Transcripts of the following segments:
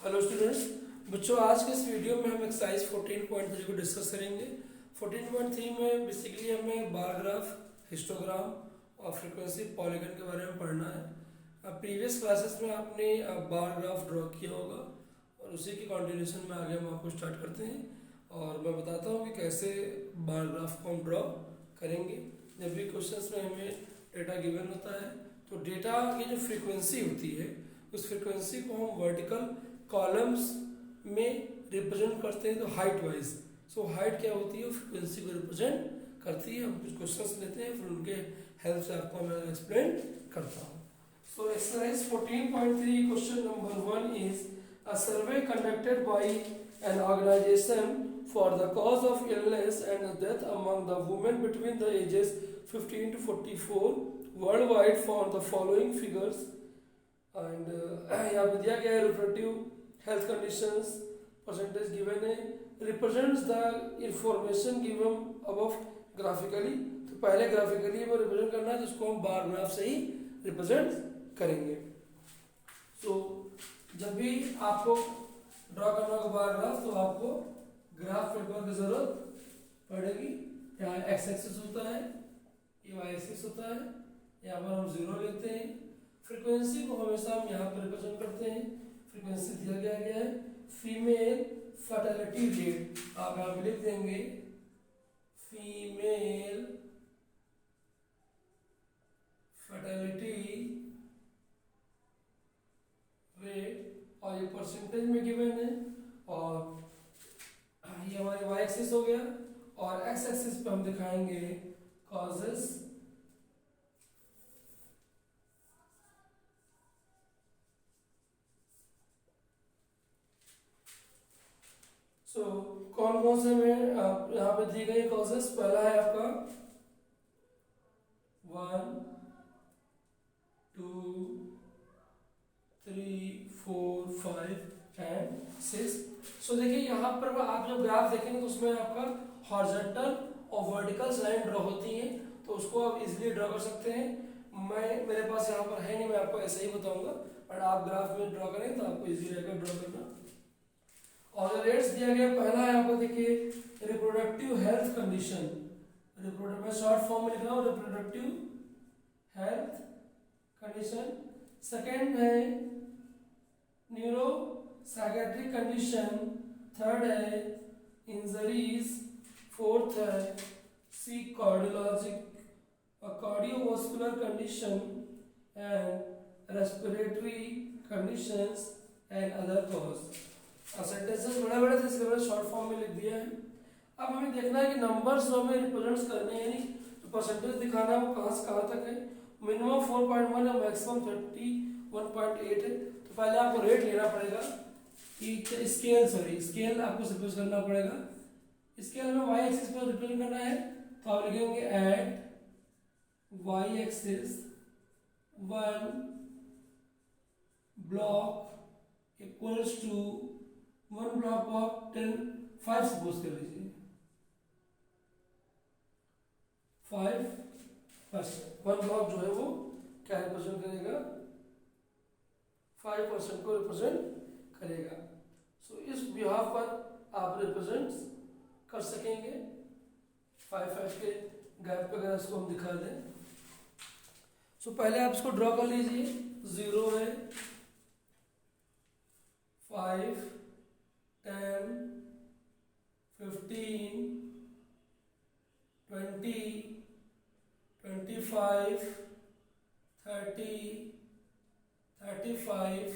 Hello students. बच्चों, आज के इस वीडियो में हम एक्सरसाइज 14.3 को डिस्कस करेंगे। 14.3 में बेसिकली हमें बार ग्राफ, हिस्टोग्राम और फ्रीक्वेंसी पॉलीगन के बारे में पढ़ना है। अब प्रीवियस क्लासेस में आपने बार ग्राफ ड्रॉ किया होगा और उसी की कंटिन्यूशन में आगे हम आपको स्टार्ट करते हैं और मैं बताता हूँ कि कैसे बार ग्राफ को हम ड्रॉ करेंगे। जब भी क्वेश्चंस में हमें डेटा गिवन होता है तो डेटा की जो फ्रीक्वेंसी होती है उस फ्रीक्वेंसी को हम वर्टिकल कॉलम्स में रिप्रेजेंट करते हैं, तो हाइट वाइज। सो हाइट क्या होती है, फ्रीक्वेंसी को रिप्रेजेंट करती है। हम कुछ क्वेश्चंस लेते हैं, फिर उनके हेल्प से आपको मैं एक्सप्लेन करता हूँ। So exercise 14.3 question number 1 is a survey conducted by an organisation for the cause of illness and death among the women between the ages 15 to 44 worldwide found the following figures and यहाँ पे दिया गया है reproductive health conditions, percentage given है, represents the information given above graphically. तो पहले graphically हमें represent करना है जिसको हम बार ग्राफ से ही रिप्रेजेंट करेंगे। सो जब भी आपको ड्रॉ करना होगा बार ग्राफ तो आपको ग्राफ पेपर की जरूरत पड़ेगी। यहाँ एक्स एक्सिस होता है, ये वाई एक्सिस होता है, यहाँ पर हम जीरो लेते हैं। फ्रीक्वेंसी को हमेशा हम यहाँ पर रिप्रेजेंट करते हैं। फ्रीक्वेंसी दिया गया है फीमेल फर्टिलिटी रेट, आप यहाँ पे लिख देंगे फीमेल फर्टिलिटी रेट और ये परसेंटेज में गिवन है और ये हमारे वाई एक्सिस हो गया और एक्स एक्सिस पे हम दिखाएंगे कॉजेस कौन कौन से में यहाँ पे दी गई कॉजेस। पहला है आपका 1 2 3 4 5 एंड 6। सो देखिए यहाँ पर आप जब ग्राफ देखेंगे तो उसमें आपका हॉरिजॉन्टल और वर्टिकल लाइन ड्रॉ होती है, तो उसको आप इजीली ड्रॉ कर सकते हैं। मेरे पास यहाँ पर है नहीं, मैं आपको ऐसे ही बताऊंगा, बट आप ग्राफ में ड्रॉ करें तो आपको इजी रहेगा ड्रॉ करना। और रेट्स दिया गया, पहला है आपको देखिए रिप्रोडक्टिव हेल्थ कंडीशन, मैं शॉर्ट फॉर्म में लिख रहा हूँ रिप्रोडक्टिव हेल्थ कंडीशन। सेकेंड है न्यूरो साइकेट्रिक कंडीशन, थर्ड है इंजरीज, फोर्थ है C cardiovascular condition and respiratory conditions and other cause. Sentences बड़े बड़े थे इसलिए मैंने शॉर्ट फॉर्म में लिख दिया है। अब हमें देखना है कि नंबर्स जो हमें रिप्रेजेंट करने हैं, यानी जो परसेंटेज दिखाना है वो कहाँ से कहाँ तक है। मिनिमम 4.1 है, मैक्सिमम 31.8 है। तो पहले आपको रेट लेना पड़ेगा कि स्केल आपको सपोज करना पड़ेगा। स्केल में वाई एक्सिस पर रिप्रेजेंट करना है तो आप लिखेंगे at Y axis 1 block equals to 1 block of 5 suppose कर लीजिए 5%। 1 ब्लॉक जो है वो क्या रिप्रेजेंट करेगा, 5% को रिप्रेजेंट करेगा। सो इस बिहाफ पर आप रिप्रेजेंट कर सकेंगे 5 के गैप पे, अगर इसको हम दिखा दें। सो पहले आप इसको ड्रॉ कर लीजिए। 0 है, 5 10 15 20 25 30 35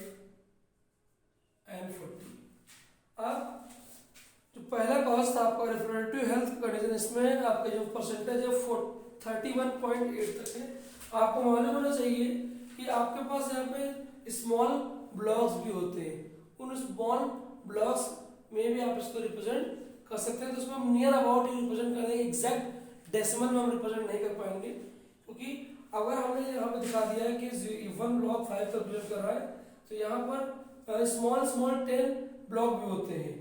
एंड 40। अब जो पहला कॉज था आपका रिप्रोडक्टिव हेल्थ कंडीशन, इसमें आपका जो परसेंटेज है 31.8 तक है। आपको मालूम होना चाहिए कि आपके पास यहाँ पे स्मॉल ब्लॉक्स भी होते हैं, उन स्मॉल ब्लॉक्स में भी आप इसको रिप्रेजेंट कर सकते हैं। तो उसमें हम नियर अबाउट ही रिप्रेजेंट करेंगे, एग्जैक्ट डेसिमल में हम रिप्रेजेंट नहीं कर पाएंगे, क्योंकि अगर हमने यहाँ पे दिखा दिया है कि 1 ब्लॉक 5 का रिप्रेजेंट कर रहा है तो यहाँ पर स्मॉल 10 ब्लॉक भी होते हैं।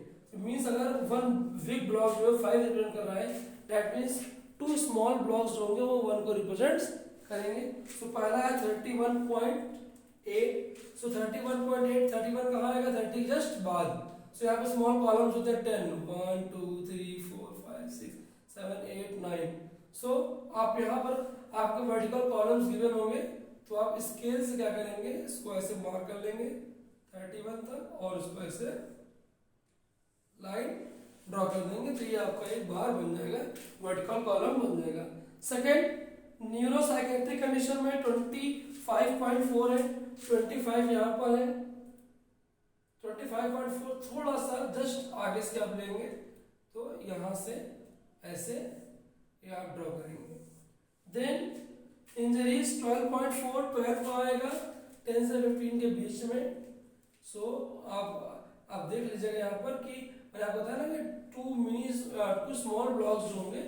मीन्स अगर 1 बिग ब्लॉक जो है 5 रिप्रेजेंट कर रहा है, दैट मीन्स 2 स्मॉल ब्लॉक्स जो होंगे वो 1 को रिप्रेजेंट करेंगे। तो पहला है 31.8 8, सो 31.8, 31 कहाँ आएगा, 30 जस्ट बाद। सो यहाँ पे स्मॉल कॉलम्स होते हैं 10, 1 2 3 4 5 6 7 8 9। सो आप यहाँ पर आपके वर्टिकल कॉलम्स गिवन होंगे, तो आप स्केल से क्या करेंगे, इसको ऐसे मार्क कर लेंगे 31 तक और इसको ऐसे लाइन ड्रॉ कर देंगे, तो ये आपका एक बार बन जाएगा, वर्टिकल कॉलम बन जाएगा। सेकेंड, न्यूरोसाइकेट्रिक कंडीशन में 25.4 है, 25 यहाँ पर है, 25.4 थोड़ा सा जस्ट आगे से आप लेंगे, तो यहाँ से ऐसे ये आप ड्रॉ करेंगे। देन इंजरीज 12.4, 12 को आएगा 10 से 15 के बीच में। सो आप देख लीजिएगा यहाँ पर कि मैंने आपको बताया ना कि टू स्मॉल ब्लॉक्स जो होंगे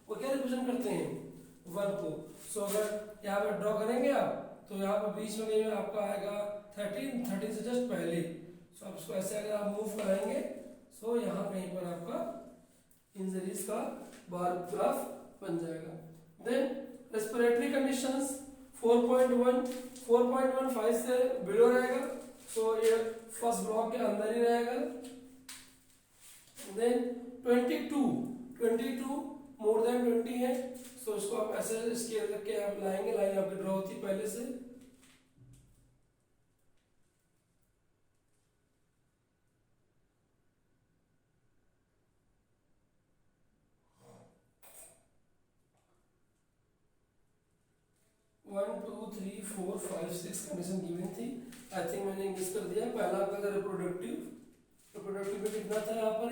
वो क्या रिप्रेजेंट करते हैं, 1 को। सो अगर यहाँ पर ड्रॉ करेंगे आप, तो यहाँ पर बीच में कहीं आपका आएगा 13 से जस्ट पहले। सो आप इसको ऐसे अगर आप मूव कराएंगे, सो यहाँ कहीं पर आपका इंजरीज का बार ग्राफ बन जाएगा। देन रेस्पिरेटरी कंडीशंस 4.1, 4.15 से बिलो रहेगा, सो ये फर्स्ट ब्लॉक के अंदर ही रहेगा। देन 22 मोर देन 20 है, सो इसको आप ऐसे स्केल करके आप लाएंगे, लाइन आपकी ड्रॉ होती पहले से। One two three four five six condition given थी, आई थिंक मैंने इंग्लिश कर दिया। पहला आपका था रिप्रोडक्टिव में कितना था यहाँ पर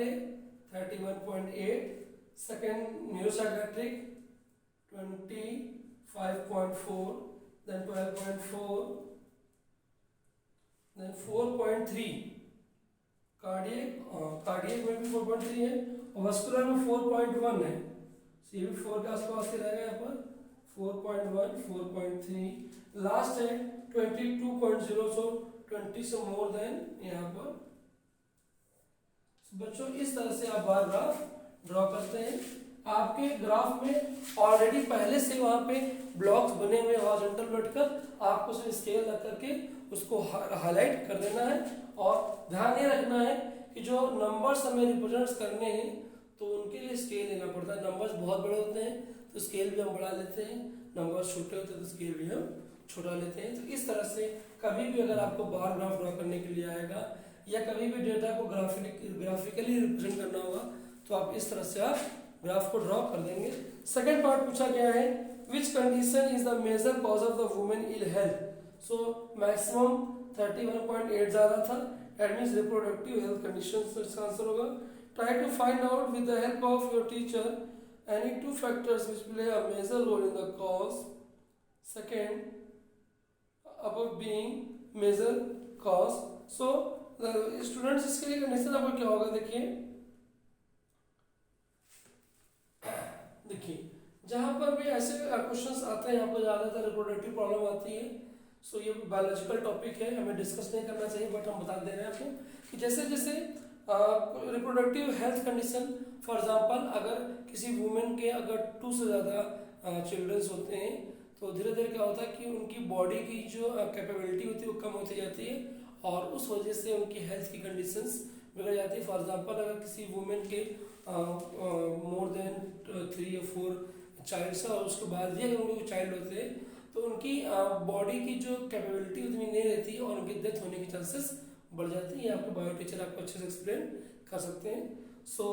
31.8, second neuropsychiatric 25.4, then 12.4, then 4.3 cardiac में भी 4.3 है, और वस्कुलर में 4.1 है, ये भी 4 के आसपास ही रहेगा यहाँ पर। 4.1, 4.3, लास्ट है 22.0, सो 20 से मोर देन यहाँ पर। बच्चों इस तरह से आप बार ग्राफ ड्रॉ करते हैं। आपके ग्राफ में ऑलरेडी पहले से वहां पे ब्लॉक्स बने हुए हॉरिजॉन्टल वर्टिकल, आपको सिर्फ स्केल रख करके उसको हाईलाइट कर देना है। और ध्यान ये रखना है कि जो नंबर्स हमें रिप्रेजेंट करने हैं तो उनके लिए स्केल लेना पड़ता है। नंबर्स बहुत बड़े होते हैं तो स्केल भी हम बढ़ा लेते हैं, नंबर्स छोटे होते हैं तो स्केल भी हम छोटा लेते हैं। तो इस तरह से कभी भी अगर आपको बार ग्राफ ड्रॉ करने के लिए आएगा या कभी भी डेटा को ग्राफिकली रिप्रेजेंट करना होगा, तो आप इस तरह से आप ग्राफ को ड्रॉ कर देंगे। सेकेंड पार्ट पूछा गया है, which condition is the major cause of the women ill health. So maximum 31.8 जा रहा था, that means reproductive health condition. इसका आंसर होगा try to find out with the help of your teacher any two factors which play a major role in the cause. Second, above being major cause. So the students इसके लिए condition आपका क्या होगा, देखिए जहां पर भी ऐसे क्वेश्चंस आते हैं, यहाँ पर ज्यादातर रिप्रोडक्टिव प्रॉब्लम आती है। सो ये बायोलॉजिकल टॉपिक है, हमें डिस्कस नहीं करना चाहिए, बट हम बता दे रहे हैं आपको कि जैसे जैसे reproductive health condition, for example अगर किसी वुमेन के अगर 2 से ज़्यादा चिल्ड्रंस होते हैं तो धीरे धीरे क्या होता है कि उनकी बॉडी की जो कैपेबिलिटी होती है वो कम होती जाती है और उस वजह से उनकी हेल्थ की कंडीशंस बिगड़ जाती है। फॉर एग्जांपल अगर किसी वुमेन के मोर देन 3 या 4 चाइल्ड्स है और उसके बाद भी अगर उनको चाइल्ड होते हैं तो उनकी बॉडी की जो कैपेबिलिटी उतनी नहीं रहती है और उनकी डेथ होने की चांसेस बढ़ जाती है। ये आपको बायो टीचर आपको अच्छे से एक्सप्लेन कर सकते हैं। सो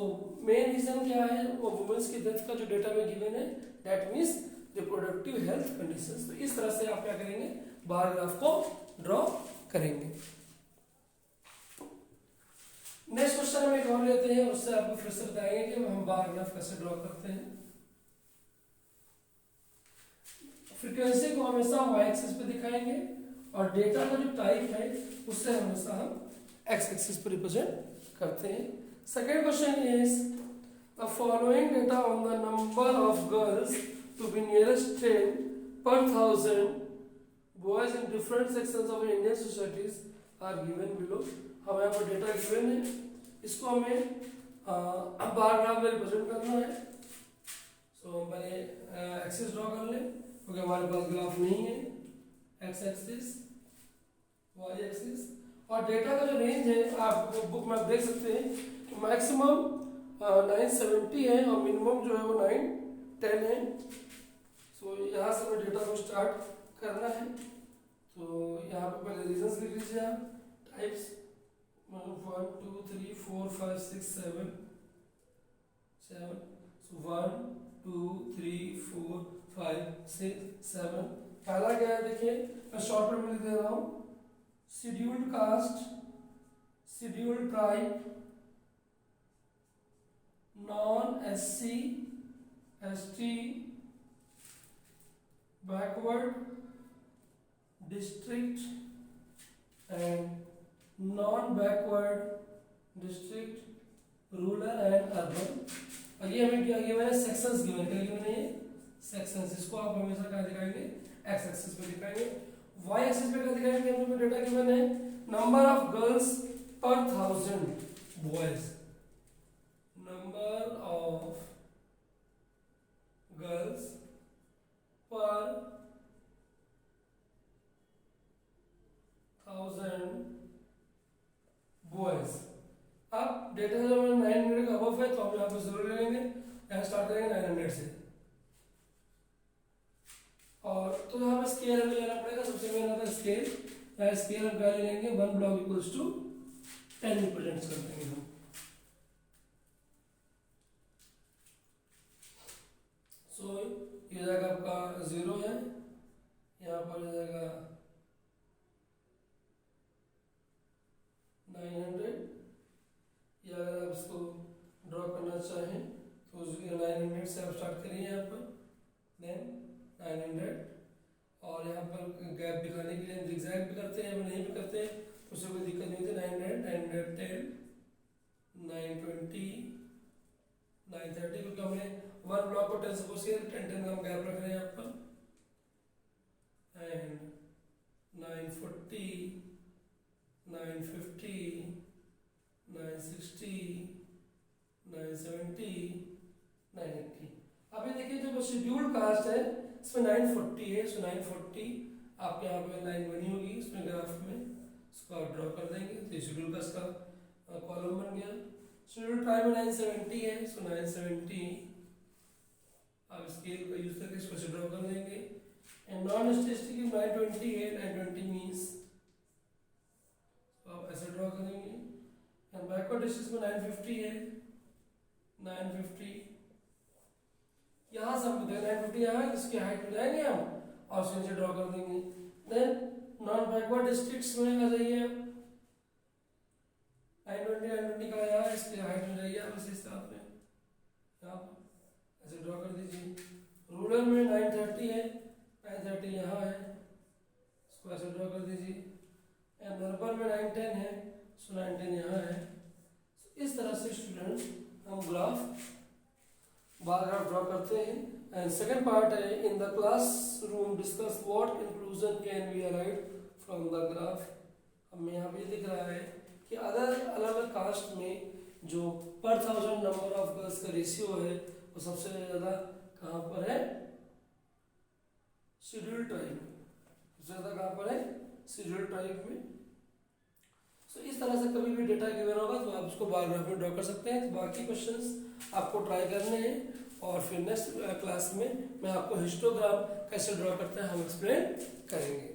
मेन रीजन क्या है, वो वुमेन्स की डेथ का जो डेटा में गिवन है, that means reproductive health conditions. तो इस तरह से आप क्या करेंगे, बार ग्राफ को ड्रॉ करेंगे। नेक्स्ट क्वेश्चन हम एक और लेते हैं, उससे आपको फिर से बताएंगे कि हम बार ग्राफ कैसे ड्रॉ करते हैं। फ्रीक्वेंसी को हमेशा हम वाई एक्सिस पे दिखाएंगे और डेटा का जो टाइप है उससे हमेशा हम एक्स एक्सिस पर रिप्रेजेंट करते हैं। Second question is the following data on the number of girls to be nearest 10 per 1000 boys in different sections of Indian societies are given below. हमें यहाँ पर डेटा गिवन है, इसको हमें बार ग्राफ में रिप्रेजेंट करना है। सो हम पहले एक्सिस ड्रॉ कर लें क्योंकि हमारे पास ग्राफ नहीं है। X axis Y axis. और डेटा का जो रेंज है आप बुक में आप देख सकते हैं कि मैक्सिमम 970 है और मिनिमम जो है वो 910 है। सो यहाँ से हमें डेटा को स्टार्ट करना है। तो यहाँ पे पहले रीजंस लिख लीजिए आप, टाइप्स 1 2 3 4 5 6 7 7। सो 1 2 3 4 5 6 7। पहला क्या है देखिए, मैं शॉर्ट में लिख दे रहा हूँ, scheduled caste, scheduled tribe, non SC ST, backward district and non backward district, rural and urban. और ये हमें क्या गिवन है, सेक्शंस गिवन है, क्या गिवन है ये सेक्शंस। इसको आप हमेशा क्या दिखाएंगे, एक्स एक्सिस पे दिखाएंगे। वाई एक्सिस पे क्या दिखाएंगे, हम लोग डेटा गिवन है नंबर ऑफ गर्ल्स पर 1000 बॉयज, नंबर ऑफ गर्ल्स पर 1000 बॉयज। अब डेटा जब 900 का अबव है तो हम यहाँ पे जरूर ले लेंगे, यहाँ स्टार्ट करेंगे 900 से। और तो यहाँ पे स्केल हमें लेना पड़ेगा, सबसे मेन आता है स्केल। यहाँ स्केल हम क्या ले लेंगे, 1 ब्लॉक इक्वल्स टू 10 रिप्रेजेंट कर देंगे हम। सो ये जाएगा आपका 0 है, यहाँ पर जाएगा 900। या अगर आप इसको ड्रॉ करना चाहें तो 900 से आप स्टार्ट करिए यहाँ पर, देन 900। और यहाँ पर गैप दिखाने के लिए हम जिगजैग भी करते हैं, नहीं भी करते हैं तो उससे कोई दिक्कत नहीं होती। 900 910 920 930, क्योंकि हमने 1 ब्लॉक को 10 सपोज किया, 10 का हम गैप रख रहे हैं यहाँ पर। एंड 940 950 960 970 980। अभी देखिए जो शेड्यूल्ड कास्ट है इसमें 940 है, सो 940 आपके यहाँ पे लाइन बनी होगी इसमें ग्राफ में, इसको आप ड्रॉ कर देंगे तो शेड्यूल कास्ट का कॉलम बन गया। शेड्यूल ट्राइब में 970 है, सो 970 आप स्केल का यूज करके इसको ड्रॉ कर देंगे। एंड नॉन स्टैटिस्टिक 920 है, 920 मीन्स आप ऐसे ड्रॉ करेंगे। एंड बैकवर्ड डिस्टेंस में 950 है, 950 यहाँ से हम 950 यहाँ है, इसकी हाइट में जाएंगे हम और उसके नीचे ड्रॉ कर देंगे। देन नॉन बैकवर्ड डिस्ट्रिक्ट्स में आ जाइए आप, 920 का यहाँ इसके हाइट में जाइए आप, इस हिसाब में यहाँ ऐसे ड्रॉ कर दीजिए। रूरल में 930 है, 930 यहाँ है, इसको ऐसे ड्रॉ कर दीजिए। एंड अर्बन में 910 है, सो 910 यहाँ है। इस तरह से स्टूडेंट्स हम ग्राफ बार ग्राफ ड्रॉ करते हैं। एंड सेकंड पार्ट है, in the classroom discuss what conclusion can be arrived from the graph. हमें यहाँ पे दिख रहा है कि अलग अलग कास्ट में जो पर 1000 नंबर ऑफ गर्ल्स का रेशियो है वो सबसे ज़्यादा कहाँ पर है, शेड्यूल ट्राइब में। सबसे ज़्यादा कहाँ पर है, शेड्यूल ट्राइब में। सो इस तरह से कभी भी डेटा गिवन होगा तो आप उसको बार ग्राफ में ड्रॉ कर सकते हैं। तो बाकी क्वेश्चंस आपको ट्राई करने हैं और फिर नेक्स्ट क्लास में मैं आपको हिस्टोग्राम कैसे ड्रॉ करते हैं हम एक्सप्लेन करेंगे।